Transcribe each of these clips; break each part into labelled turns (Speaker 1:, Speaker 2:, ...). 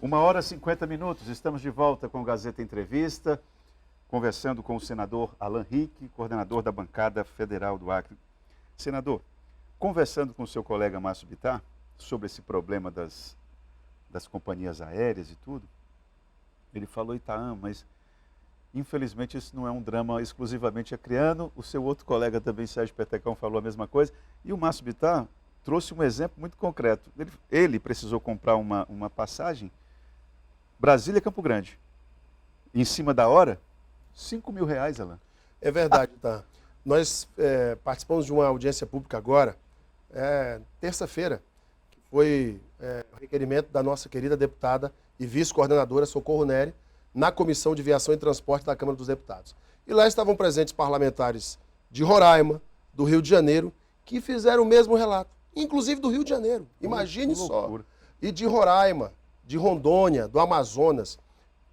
Speaker 1: 1h e 50 minutos, estamos de volta com o Gazeta Entrevista, conversando com o senador Alan Rick, coordenador da bancada federal do Acre. Senador, conversando com o seu colega Márcio Bittar sobre esse problema das companhias aéreas e tudo, ele falou, Itaã, mas infelizmente isso não é um drama exclusivamente acreano, o seu outro colega também, Sérgio Petecão, falou a mesma coisa, e o Márcio Bittar trouxe um exemplo muito concreto. Ele precisou comprar uma passagem Brasília-Campo Grande. Em cima da hora, R$5.000, Alan.
Speaker 2: É verdade, tá? Nós participamos de uma audiência pública agora, terça-feira, que foi o requerimento da nossa querida deputada e vice-coordenadora Socorro Nery, na Comissão de Viação e Transporte da Câmara dos Deputados. E lá estavam presentes parlamentares de Roraima, do Rio de Janeiro, que fizeram o mesmo relato, inclusive do Rio de Janeiro, imagine só. E de Roraima, de Rondônia, do Amazonas.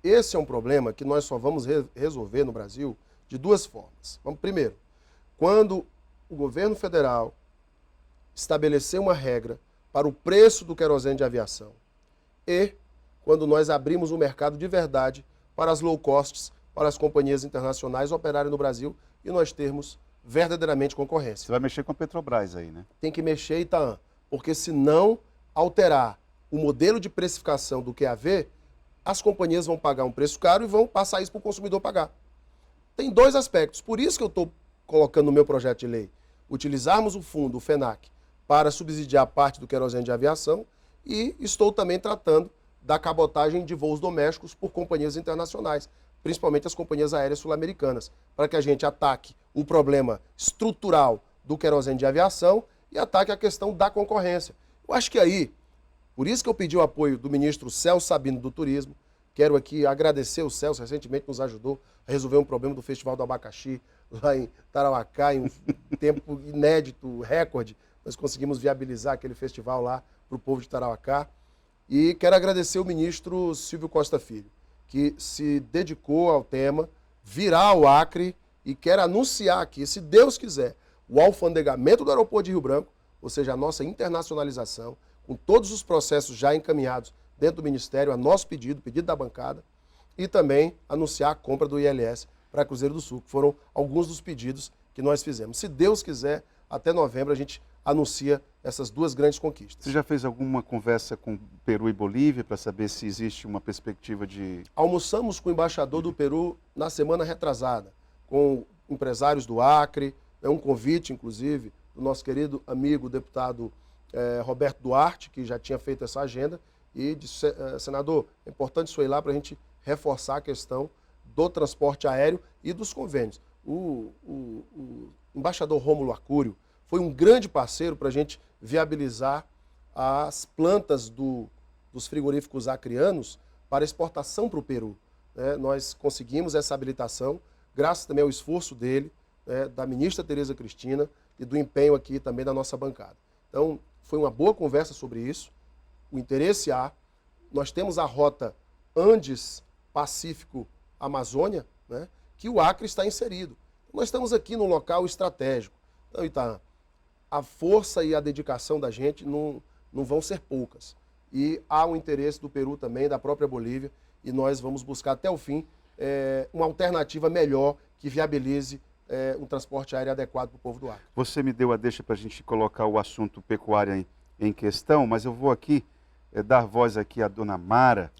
Speaker 2: Esse é um problema que nós só vamos resolver no Brasil de duas formas. Primeiro, quando o governo federal estabelecer uma regra para o preço do querosene de aviação e quando nós abrimos o mercado de verdade para as low costs, para as companhias internacionais operarem no Brasil e nós termos verdadeiramente concorrência.
Speaker 1: Você vai mexer com a Petrobras aí, né?
Speaker 2: Tem que mexer, Itaã, porque se não alterar o modelo de precificação do QAV, as companhias vão pagar um preço caro e vão passar isso para o consumidor pagar. Tem dois aspectos, por isso que eu estou colocando no meu projeto de lei, utilizarmos o fundo, o FENAC, para subsidiar parte do querosene de aviação e estou também tratando da cabotagem de voos domésticos por companhias internacionais, principalmente as companhias aéreas sul-americanas, para que a gente ataque o problema estrutural do querosene de aviação e ataque a questão da concorrência. Eu acho que aí, por isso que eu pedi o apoio do ministro Celso Sabino do Turismo, quero aqui agradecer o Celso, recentemente nos ajudou a resolver um problema do Festival do Abacaxi, lá em Tarauacá, em um tempo inédito, recorde, nós conseguimos viabilizar aquele festival lá para o povo de Tarauacá. E quero agradecer o ministro Silvio Costa Filho, que se dedicou ao tema, virá ao Acre e quer anunciar aqui, se Deus quiser, o alfandegamento do aeroporto de Rio Branco, ou seja, a nossa internacionalização, com todos os processos já encaminhados dentro do Ministério, a nosso pedido, pedido da bancada, e também anunciar a compra do ILS para Cruzeiro do Sul, que foram alguns dos pedidos que nós fizemos. Se Deus quiser, até novembro a gente anuncia essas duas grandes conquistas.
Speaker 1: Você já fez alguma conversa com Peru e Bolívia para saber se existe uma perspectiva de...
Speaker 2: Almoçamos com o embaixador do Peru na semana retrasada, com empresários do Acre, um convite, inclusive, do nosso querido amigo, deputado Roberto Duarte, que já tinha feito essa agenda, e disse, senador, é importante isso ir lá para a gente reforçar a questão do transporte aéreo e dos convênios. O embaixador Rômulo Arcúrio foi um grande parceiro para a gente viabilizar as plantas dos frigoríficos acreanos para exportação para o Peru. Nós conseguimos essa habilitação, graças também ao esforço dele, da ministra Tereza Cristina e do empenho aqui também da nossa bancada. Então, foi uma boa conversa sobre isso, o interesse há. Nós temos a rota Andes-Pacífico-Amazônia, que o Acre está inserido. Nós estamos aqui num local estratégico. Então, Itaã, a força e a dedicação da gente não vão ser poucas. E há um interesse do Peru também, da própria Bolívia, e nós vamos buscar até o fim uma alternativa melhor que viabilize um transporte aéreo adequado para o povo do Acre.
Speaker 1: Você me deu a deixa para a gente colocar o assunto pecuária em questão, mas eu vou aqui dar voz aqui à dona Mara.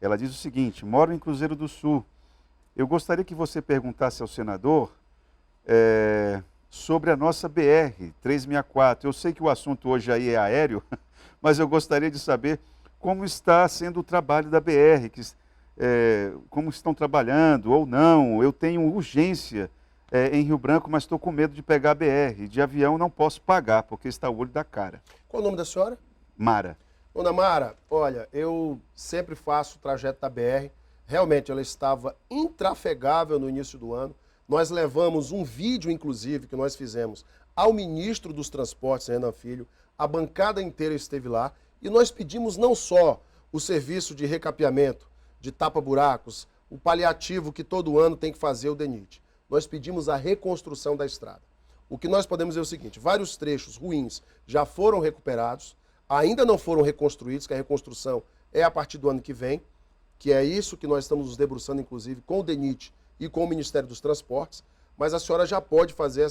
Speaker 1: Ela diz o seguinte: moro em Cruzeiro do Sul. Eu gostaria que você perguntasse ao senador sobre a nossa BR-364. Eu sei que o assunto hoje aí é aéreo, mas eu gostaria de saber como está sendo o trabalho da BR, como estão trabalhando ou não. Eu tenho urgência em Rio Branco, mas estou com medo de pegar a BR. De avião não posso pagar, porque está o olho da cara.
Speaker 2: Qual o nome da senhora?
Speaker 1: Mara.
Speaker 2: Dona Mara, olha, eu sempre faço o trajeto da BR. Realmente, ela estava intrafegável no início do ano. Nós levamos um vídeo, inclusive, que nós fizemos ao ministro dos Transportes, Renan Filho. A bancada inteira esteve lá. E nós pedimos não só o serviço de recapeamento, de tapa-buracos, o paliativo que todo ano tem que fazer o DENIT. Nós pedimos a reconstrução da estrada. O que nós podemos dizer é o seguinte: vários trechos ruins já foram recuperados, ainda não foram reconstruídos, que a reconstrução é a partir do ano que vem, que é isso que nós estamos nos debruçando, inclusive, com o DENIT e com o Ministério dos Transportes, mas a senhora já pode fazer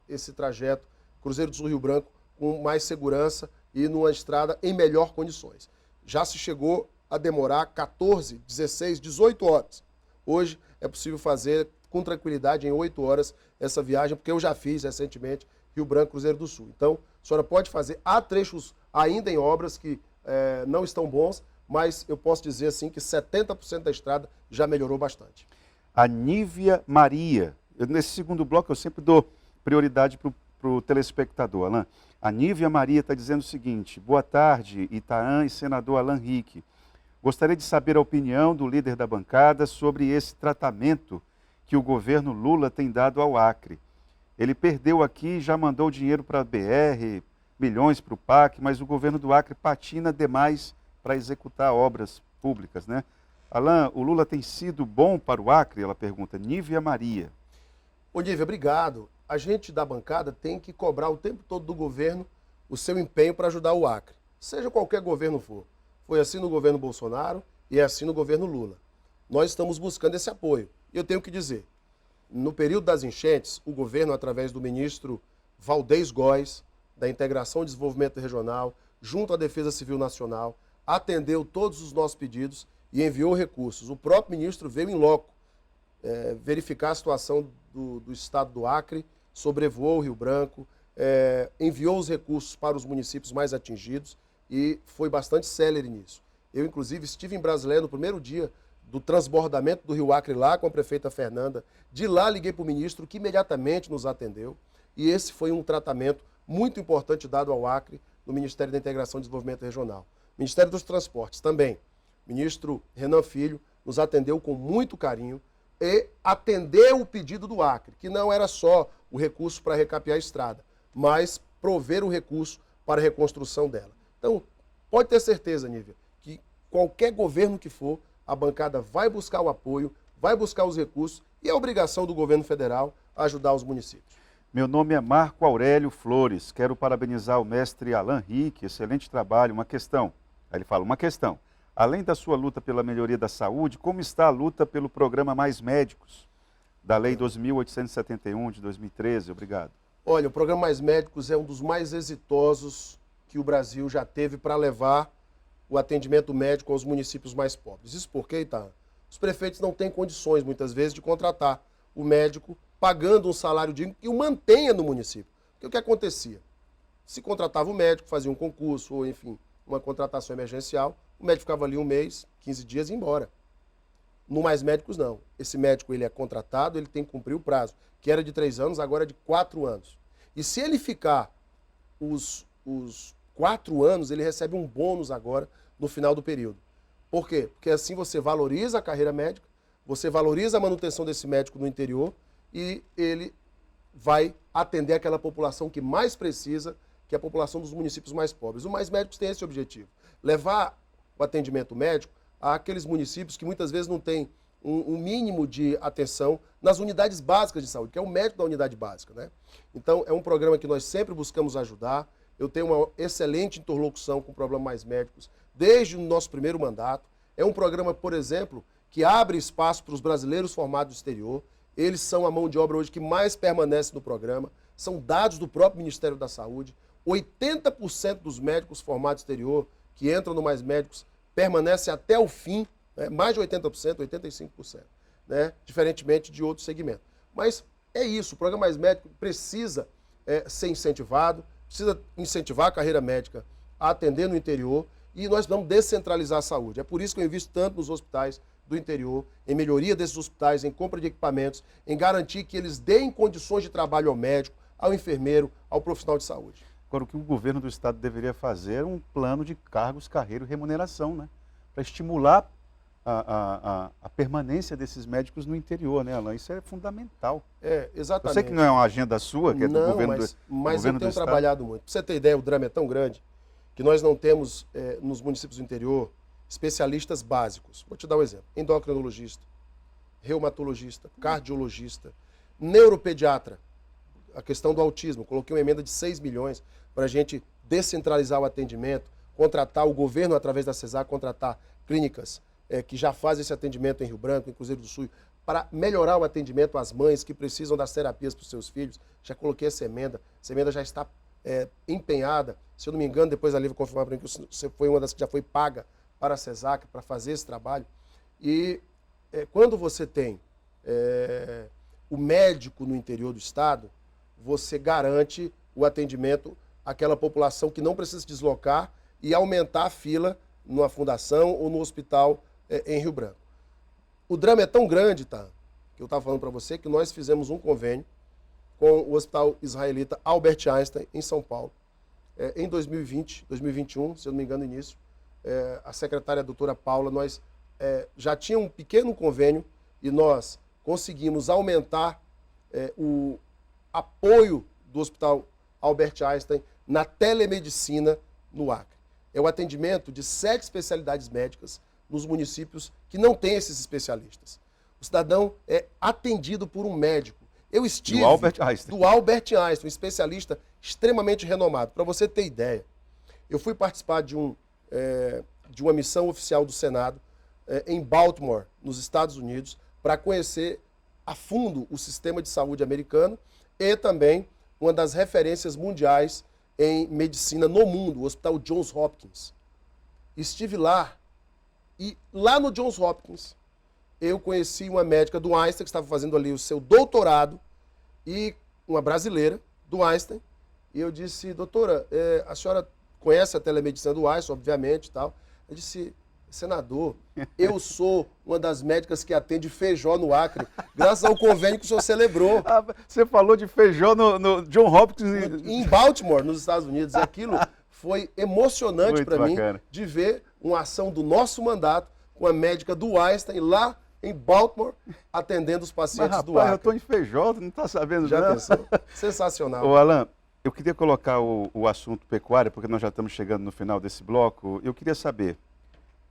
Speaker 2: esse trajeto Cruzeiro do Sul Rio Branco com mais segurança e numa estrada em melhor condições. Já se chegou a demorar 14, 16, 18 horas. Hoje é possível fazer com tranquilidade em 8 horas essa viagem, porque eu já fiz recentemente Rio Branco, Cruzeiro do Sul. Então, a senhora pode fazer. Há trechos ainda em obras que não estão bons, mas eu posso dizer assim que 70% da estrada já melhorou bastante.
Speaker 1: A Nívia Maria. Nesse segundo bloco eu sempre dou prioridade para o telespectador, Alain. A Nívia Maria está dizendo o seguinte: boa tarde, Itaã e senador Alan Rick. Gostaria de saber a opinião do líder da bancada sobre esse tratamento que o governo Lula tem dado ao Acre. Ele perdeu aqui e já mandou dinheiro para a BR, milhões para o PAC, mas o governo do Acre patina demais para executar obras públicas, né? Alain, o Lula tem sido bom para o Acre? Ela pergunta. Nívia Maria.
Speaker 2: Ô, Nívia, obrigado. A gente da bancada tem que cobrar o tempo todo do governo o seu empenho para ajudar o Acre, seja qualquer governo for. Foi assim no governo Bolsonaro e é assim no governo Lula. Nós estamos buscando esse apoio. E eu tenho que dizer, no período das enchentes, o governo, através do ministro Valdez Góes, da Integração e Desenvolvimento Regional, junto à Defesa Civil Nacional, atendeu todos os nossos pedidos e enviou recursos. O próprio ministro veio em loco verificar a situação do estado do Acre, sobrevoou o Rio Branco, enviou os recursos para os municípios mais atingidos e foi bastante célere nisso. Eu, inclusive, estive em Brasileia no primeiro dia do transbordamento do Rio Acre lá com a prefeita Fernanda. De lá liguei para o ministro, que imediatamente nos atendeu. E esse foi um tratamento muito importante dado ao Acre no Ministério da Integração e Desenvolvimento Regional. Ministério dos Transportes também. O ministro Renan Filho nos atendeu com muito carinho e atendeu o pedido do Acre, que não era só o recurso para recapear a estrada, mas prover o recurso para a reconstrução dela. Então, pode ter certeza, Nívia, que qualquer governo que for, a bancada vai buscar o apoio, vai buscar os recursos e é obrigação do governo federal ajudar os municípios.
Speaker 1: Meu nome é Marco Aurélio Flores. Quero parabenizar o mestre Alan Rick, excelente trabalho. Uma questão. Aí ele fala, uma questão. Além da sua luta pela melhoria da saúde, como está a luta pelo programa Mais Médicos, da Lei 2.871 de 2013? Obrigado.
Speaker 2: Olha, o programa Mais Médicos é um dos mais exitosos que o Brasil já teve para levar o atendimento médico aos municípios mais pobres. Isso porque, Itaã, os prefeitos não têm condições, muitas vezes, de contratar o médico pagando um salário digno e o mantenha no município. Porque o que acontecia? Se contratava o médico, fazia um concurso, ou enfim, uma contratação emergencial, o médico ficava ali um mês, 15 dias e ia embora. No Mais Médicos, não. Esse médico ele é contratado, ele tem que cumprir o prazo, que era de 3 anos, agora é de 4 anos. E se ele ficar os 4 anos, ele recebe um bônus agora no final do período. Por quê? Porque assim você valoriza a carreira médica, você valoriza a manutenção desse médico no interior e ele vai atender aquela população que mais precisa, que é a população dos municípios mais pobres. O Mais Médicos tem esse objetivo, levar o atendimento médico àqueles municípios que muitas vezes não têm um mínimo de atenção nas unidades básicas de saúde, que é o médico da unidade básica, né? Então, é um programa que nós sempre buscamos ajudar. Eu tenho uma excelente interlocução com o programa Mais Médicos desde o nosso primeiro mandato. É um programa, por exemplo, que abre espaço para os brasileiros formados no exterior. Eles são a mão de obra hoje que mais permanece no programa. São dados do próprio Ministério da Saúde. 80% dos médicos formados no exterior que entram no Mais Médicos permanecem até o fim, né? Mais de 80%, 85%, né? Diferentemente de outros segmentos. Mas é isso, o programa Mais Médico precisa ser incentivado, precisa incentivar a carreira médica a atender no interior e nós vamos descentralizar a saúde. É por isso que eu invisto tanto nos hospitais do interior, em melhoria desses hospitais, em compra de equipamentos, em garantir que eles deem condições de trabalho ao médico, ao enfermeiro, ao profissional de saúde.
Speaker 1: Agora, o que o governo do estado deveria fazer é um plano de cargos, carreira e remuneração, né? Para estimular a permanência desses médicos no interior, né, Alain? Isso é fundamental.
Speaker 2: Exatamente.
Speaker 1: Eu sei que não é uma agenda sua, que é do
Speaker 2: não,
Speaker 1: governo
Speaker 2: mas eu tenho
Speaker 1: estado.
Speaker 2: trabalhado muito. Para você ter ideia, o drama é tão grande que nós não temos nos municípios do interior especialistas básicos. Vou te dar um exemplo. Endocrinologista, reumatologista, cardiologista, neuropediatra, a questão do autismo. Coloquei uma emenda de 6 milhões para a gente descentralizar o atendimento, contratar, o governo, através da CESAC, contratar clínicas que já fazem esse atendimento em Rio Branco, em Cruzeiro do Sul, para melhorar o atendimento às mães que precisam das terapias para os seus filhos. Já coloquei essa emenda já está empenhada. Se eu não me engano, depois a Lívia confirmar para mim que você foi uma das que já foi paga para a CESAC, para fazer esse trabalho. E quando você tem o médico no interior do estado, você garante o atendimento àquela população que não precisa se deslocar e aumentar a fila numa fundação ou no hospital em Rio Branco. O drama é tão grande, tá, que eu estava falando para você, que nós fizemos um convênio com o Hospital Israelita Albert Einstein, em São Paulo. Em 2021, se eu não me engano, início, a secretária a doutora Paula, nós já tínhamos um pequeno convênio e nós conseguimos aumentar o apoio do Hospital Albert Einstein na telemedicina no Acre. É o atendimento de 7 especialidades médicas nos municípios que não têm esses especialistas. O cidadão é atendido por um médico. Eu estive
Speaker 1: do Albert Einstein,
Speaker 2: um especialista extremamente renomado. Para você ter ideia, eu fui participar de uma missão oficial do Senado em Baltimore, nos Estados Unidos, para conhecer a fundo o sistema de saúde americano e também uma das referências mundiais em medicina no mundo, o Hospital Johns Hopkins. Estive lá e lá no Johns Hopkins eu conheci uma médica do Einstein que estava fazendo ali o seu doutorado e uma brasileira do Einstein. E eu disse, doutora, a senhora conhece a telemedicina do Einstein, obviamente, e tal. Eu disse, senador, eu sou uma das médicas que atende Feijó no Acre, graças ao convênio que o senhor celebrou.
Speaker 1: Você falou de Feijó no John Hopkins.
Speaker 2: Em Baltimore, nos Estados Unidos. Aquilo foi emocionante para mim de ver uma ação do nosso mandato com a médica do Einstein lá em Baltimore, atendendo os pacientes do Acre.
Speaker 1: Eu estou em Feijó, não está sabendo
Speaker 2: já pensou? Sensacional.
Speaker 1: Ô, Alan, eu queria colocar o assunto pecuária, porque nós já estamos chegando no final desse bloco. Eu queria saber,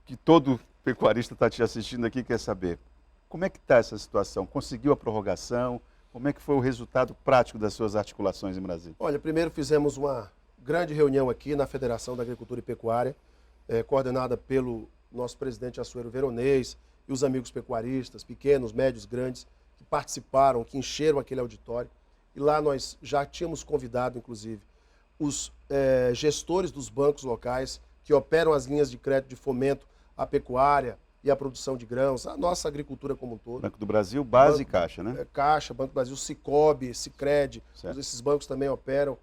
Speaker 1: que todo pecuarista está te assistindo aqui quer saber, como é que está essa situação? Conseguiu a prorrogação? Como é que foi o resultado prático das suas articulações em Brasília?
Speaker 2: Olha, primeiro fizemos uma grande reunião aqui na Federação da Agricultura e Pecuária, coordenada pelo nosso presidente Assuero Veronês e os amigos pecuaristas, pequenos, médios, grandes, que participaram, que encheram aquele auditório. E lá nós já tínhamos convidado, inclusive, os gestores dos bancos locais que operam as linhas de crédito de fomento à pecuária e à produção de grãos, a nossa agricultura como um todo.
Speaker 1: Banco do Brasil, Base e Caixa, né?
Speaker 2: Caixa, Banco do Brasil, Sicob, Sicredi,
Speaker 1: certo.
Speaker 2: Esses bancos também operam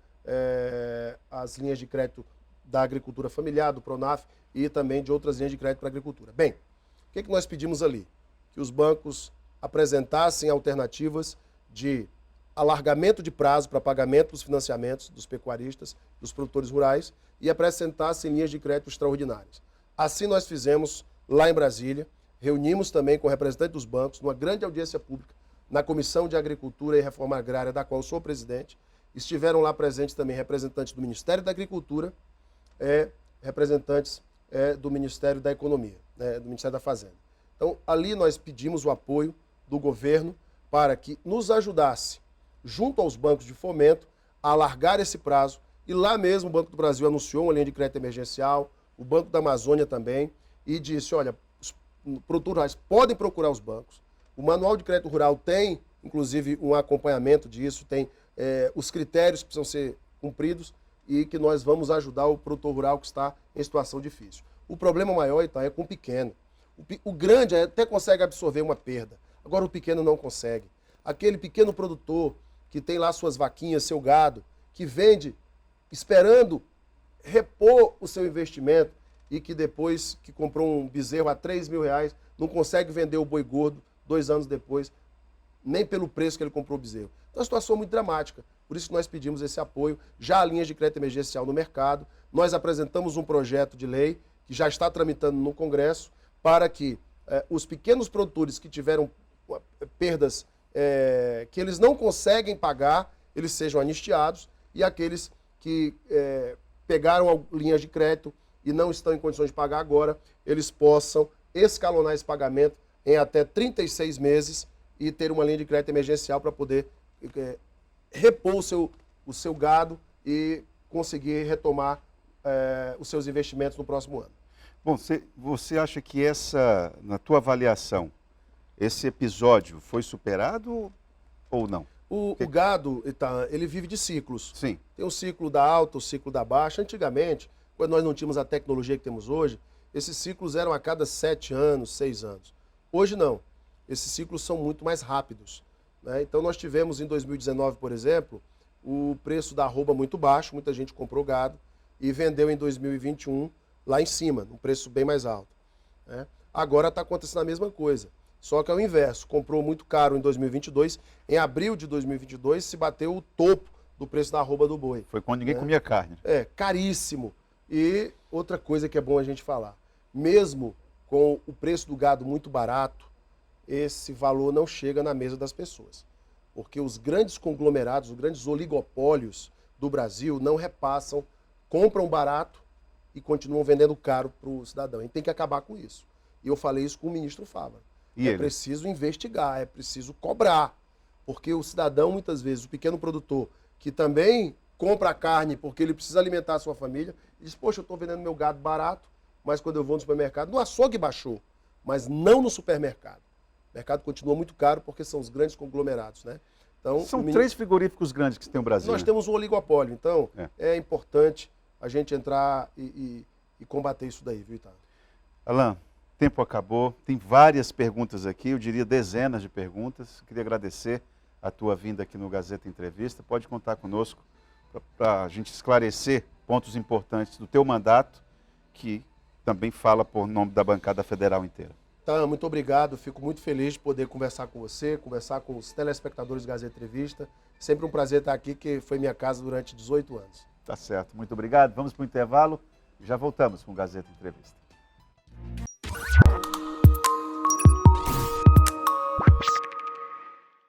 Speaker 2: as linhas de crédito da agricultura familiar, do Pronaf e também de outras linhas de crédito para a agricultura. Bem, o que nós pedimos ali? Que os bancos apresentassem alternativas de alargamento de prazo para pagamento dos financiamentos dos pecuaristas, dos produtores rurais e apresentassem linhas de crédito extraordinárias. Assim nós fizemos lá em Brasília, reunimos também com representantes dos bancos, numa grande audiência pública, na Comissão de Agricultura e Reforma Agrária, da qual eu sou presidente. Estiveram lá presentes também representantes do Ministério da Agricultura, representantes do Ministério da Economia, do Ministério da Fazenda. Então, ali nós pedimos o apoio do governo para que nos ajudasse, junto aos bancos de fomento, a alargar esse prazo. E lá mesmo o Banco do Brasil anunciou uma linha de crédito emergencial, o Banco da Amazônia também, e disse, olha, os produtores rurais podem procurar os bancos. O Manual de Crédito Rural tem, inclusive, um acompanhamento disso, tem os critérios que precisam ser cumpridos e que nós vamos ajudar o produtor rural que está em situação difícil. O problema maior, então, é com o pequeno. O grande até consegue absorver uma perda, agora o pequeno não consegue. Aquele pequeno produtor que tem lá suas vaquinhas, seu gado, que vende esperando repor o seu investimento e que depois que comprou um bezerro a R$3.000, não consegue vender o boi gordo 2 anos depois, nem pelo preço que ele comprou o bezerro. Então, é uma situação muito dramática. Por isso que nós pedimos esse apoio. Já há linhas de crédito emergencial no mercado. Nós apresentamos um projeto de lei que já está tramitando no Congresso para que os pequenos produtores que tiveram perdas que eles não conseguem pagar, eles sejam anistiados, e aqueles que pegaram linhas de crédito e não estão em condições de pagar agora, eles possam escalonar esse pagamento em até 36 meses e ter uma linha de crédito emergencial para poder repor o seu gado e conseguir retomar os seus investimentos no próximo ano.
Speaker 1: Bom, você acha que na tua avaliação, esse episódio foi superado ou não?
Speaker 2: O gado, ele vive de ciclos.
Speaker 1: Sim.
Speaker 2: Tem o ciclo da alta, o ciclo da baixa. Antigamente, quando nós não tínhamos a tecnologia que temos hoje, esses ciclos eram a cada 7 anos, 6 anos. Hoje não. Esses ciclos são muito mais rápidos, né? Então nós tivemos em 2019, por exemplo, o preço da arroba muito baixo, muita gente comprou gado e vendeu em 2021 lá em cima, num preço bem mais alto, né? Agora está acontecendo a mesma coisa, só que é o inverso. Comprou muito caro em 2022, em abril de 2022 se bateu o topo do preço da arroba do boi.
Speaker 1: Foi quando ninguém comia carne.
Speaker 2: Caríssimo. E outra coisa que é bom a gente falar, mesmo com o preço do gado muito barato, esse valor não chega na mesa das pessoas. Porque os grandes conglomerados, os grandes oligopólios do Brasil não repassam, compram barato e continuam vendendo caro para o cidadão. A gente tem que acabar com isso. E eu falei isso com o ministro Fávaro. Preciso investigar, é preciso cobrar. Porque o cidadão, muitas vezes, o pequeno produtor, que também compra carne porque ele precisa alimentar a sua família, ele diz, poxa, eu estou vendendo meu gado barato, mas quando eu vou no supermercado, no açougue baixou, mas não no supermercado. O mercado continua muito caro porque são os grandes conglomerados, né? Então,
Speaker 1: são 3 frigoríficos grandes que tem no Brasil.
Speaker 2: Nós temos um oligopólio, então é importante a gente entrar e combater isso daí, viu, Ítalo?
Speaker 1: Alain, tempo acabou, tem várias perguntas aqui, eu diria dezenas de perguntas. Queria agradecer a tua vinda aqui no Gazeta Entrevista. Pode contar conosco para a gente esclarecer pontos importantes do teu mandato, que também fala por nome da bancada federal inteira.
Speaker 2: Tá, muito obrigado, fico muito feliz de poder conversar com você, conversar com os telespectadores do Gazeta Entrevista. Sempre um prazer estar aqui, que foi minha casa durante 18 anos.
Speaker 1: Tá certo, muito obrigado. Vamos para o intervalo e já voltamos com o Gazeta Entrevista.